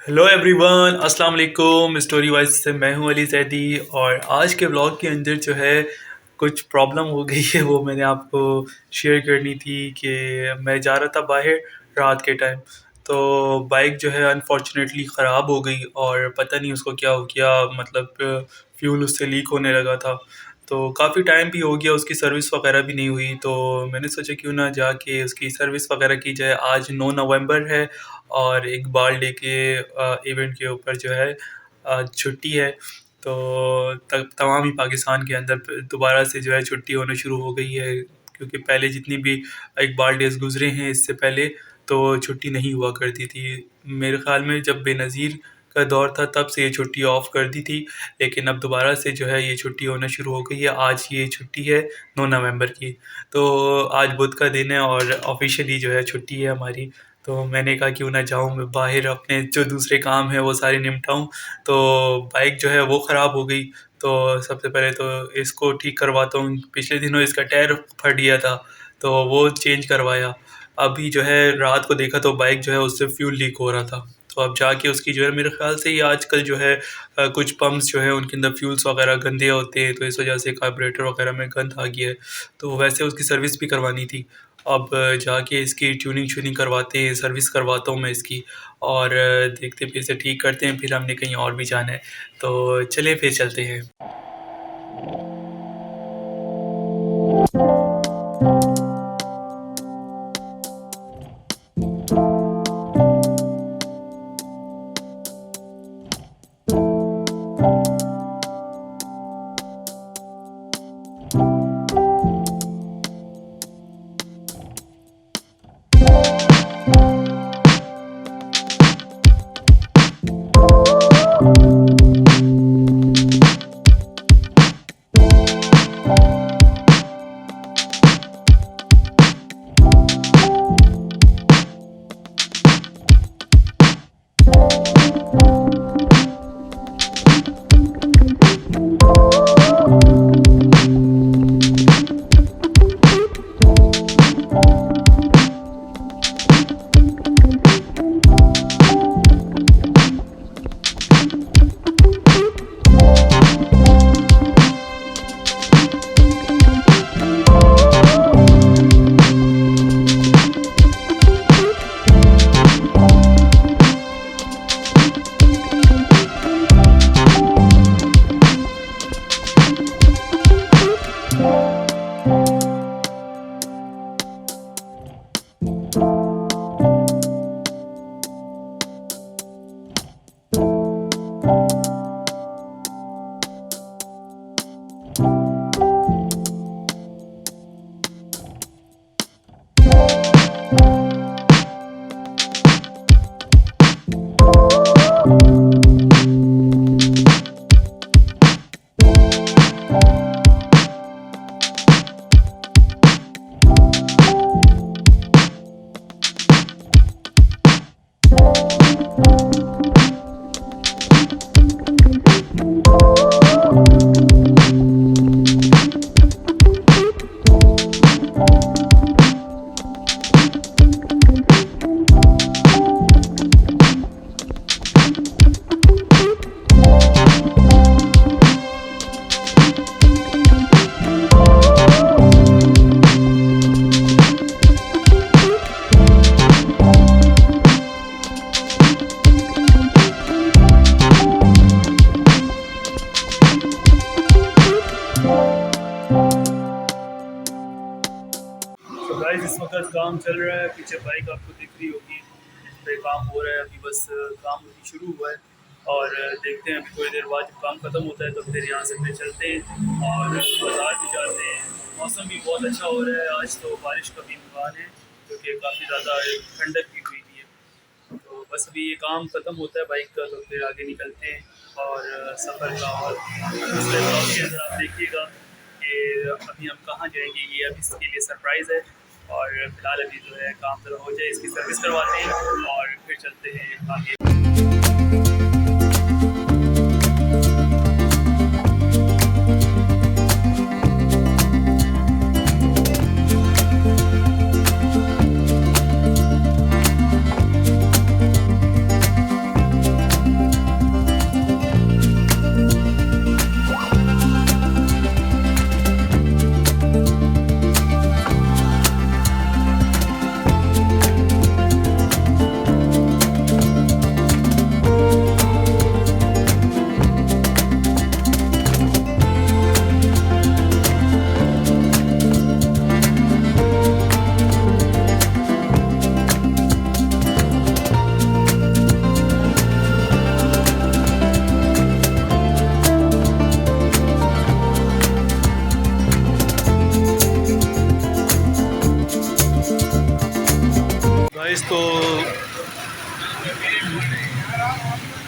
Hello everyone, अस्सलाम वालेकुम। Story wise से मैं हूं अली जैदी। और आज के व्लॉग के अंदर जो है कुछ प्रॉब्लम हो गई है, वो मैंने आपको शेयर करनी थी कि मैं जा रहा था बाहर रात के टाइम। तो बाइक जो है अनफॉर्चुनेटली ख़राब हो गई और पता नहीं उसको क्या हो गया, मतलब फ्यूल उससे लीक होने लगा था। तो काफ़ी टाइम भी हो गया, उसकी सर्विस वगैरह भी नहीं हुई। तो मैंने सोचा क्यों ना जाके उसकी सर्विस वगैरह की जाए। आज 9 नवंबर है और इकबाल डे के इवेंट के ऊपर जो है आज छुट्टी है। तो तमाम ही पाकिस्तान के अंदर दोबारा से जो है छुट्टी होना शुरू हो गई है, क्योंकि पहले जितनी भी इकबाल डेज़ गुजरे हैं इससे पहले तो छुट्टी नहीं हुआ करती थी। मेरे ख़्याल में जब बेनज़ीर का दौर था तब से ये छुट्टी ऑफ कर दी थी, लेकिन अब दोबारा से जो है ये छुट्टी होना शुरू हो गई है। आज ये छुट्टी है 9 नवंबर की। तो आज बुध का दिन है और ऑफ़िशियली जो है छुट्टी है हमारी। तो मैंने कहा क्यों ना जाऊँ मैं बाहर, अपने जो दूसरे काम हैं वो सारे निपटाऊँ। तो बाइक जो है वो ख़राब हो गई। तो सबसे पहले तो इसको ठीक करवाता हूँ। पिछले दिनों इसका टायर फट गया था, तो वो चेंज करवाया। अभी जो है रात को देखा तो बाइक जो है उससे फ्यूल लीक हो रहा था। तो अब जाके उसकी जो है मेरे ख़्याल से ये आजकल जो है कुछ पंप्स जो है उनके अंदर फ्यूल्स वगैरह गंदे होते हैं, तो इस वजह से कार्बोरेटर वगैरह में गंद आ गया है। तो वैसे उसकी सर्विस भी करवानी थी। अब जाके इसकी ट्यूनिंग श्यूनिंग करवाते हैं, सर्विस करवाता हूँ मैं इसकी। और देखते हैं फिर इसे ठीक करते हैं, फिर हमने कहीं और भी जाना है। तो चलिए फिर चलते हैं। तो गाइस इस वक्त काम चल रहा है, पीछे बाइक आपको दिख रही होगी, इस पे काम हो रहा है। अभी बस काम अभी शुरू हुआ है और देखते हैं अभी थोड़ी देर बाद जब काम ख़त्म होता है तो फिर यहाँ से फिर चलते हैं और बाज़ार भी जाते हैं। मौसम भी बहुत अच्छा हो रहा है, आज तो बारिश का भी इम्कान है क्योंकि काफ़ी ज़्यादा ठंडक भी हुई है। तो बस अभी ये काम ख़त्म होता है बाइक का तो फिर आगे निकलते हैं और सफ़र का। और दूसरे ब्लॉग के अंदर आप देखिएगा कि अभी हम कहाँ जाएंगे, ये अभी इसके लिए सरप्राइज़ है। और फिलहाल अभी जो है काम ज़रा हो जाए, इसकी सर्विस करवाते हैं और फिर चलते हैं आगे।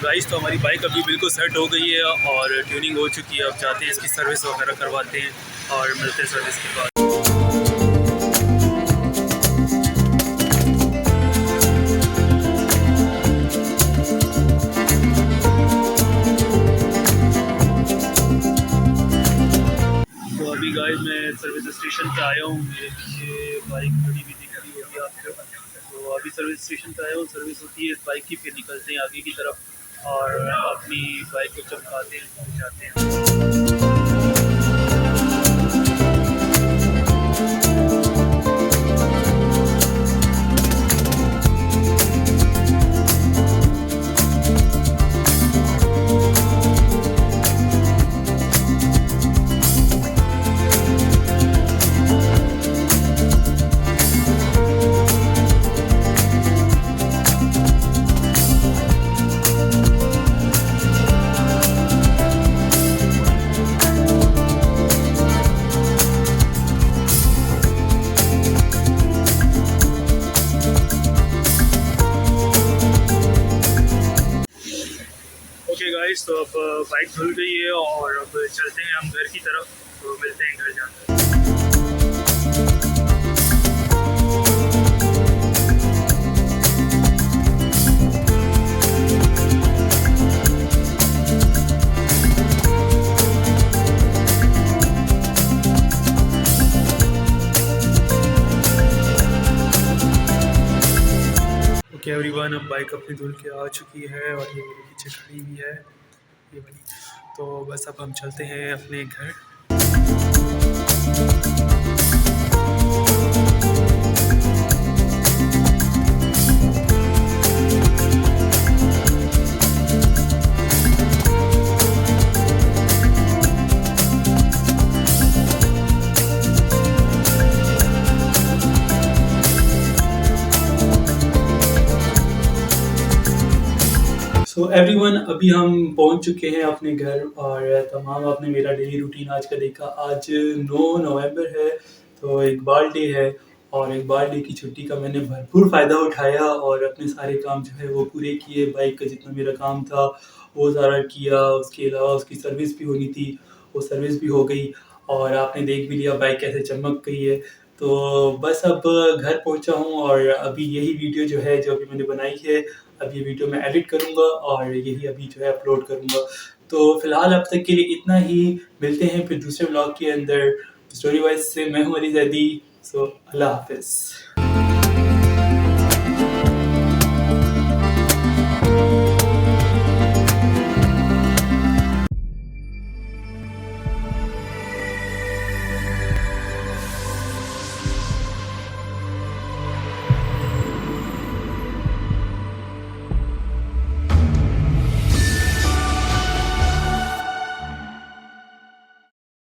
गाइस तो हमारी बाइक अभी बिल्कुल सेट हो गई है और ट्यूनिंग हो चुकी है। अब जाते हैं इसकी सर्विस वगैरह करवाते हैं और मिलते हैं सर्विस के बाद। तो अभी गाइस मैं सर्विस स्टेशन पे आया हूँ। मेरे पीछे बाइक खड़ी हुई दिख रही होगी आपको। तो अभी सर्विस स्टेशन पे आया हूँ, सर्विस होती है इस बाइक की, फिर निकलते हैं आगे की तरफ और अपनी बाइक को चमकाते हैं, जाते हैं। ओके गाइस, तो अब बाइक धुल गई है और अब चलते हैं हम घर की तरफ। तो मिलते हैं घर जाकर। ओके एवरीवन, अब बाइक अपनी धुल के आ चुकी है और ये मेरे पीछे खड़ी हुई है, ये वाली। तो बस अब हम चलते हैं अपने घर। सो एवरीवन, अभी हम पहुंच चुके हैं अपने घर और तमाम आपने मेरा डेली रूटीन आज का देखा। आज 9 नवंबर है, तो इकबाल डे है और इकबाल डे की छुट्टी का मैंने भरपूर फ़ायदा उठाया और अपने सारे काम जो है वो पूरे किए। बाइक का जितना मेरा काम था वो सारा किया, उसके अलावा उसकी सर्विस भी होनी थी, वो सर्विस भी हो गई और आपने देख भी लिया बाइक कैसे चमक गई है। तो बस अब घर पहुंचा हूं और अभी यही वीडियो जो है जो अभी मैंने बनाई है, अब ये वीडियो मैं एडिट करूँगा और यही अभी जो है अपलोड करूँगा। तो फिलहाल अब तक के लिए इतना ही। मिलते हैं फिर दूसरे व्लॉग के अंदर। स्टोरी वाइज से मैं हूँ अली ज़ैदी। सो अल्लाह हाफ़िज़।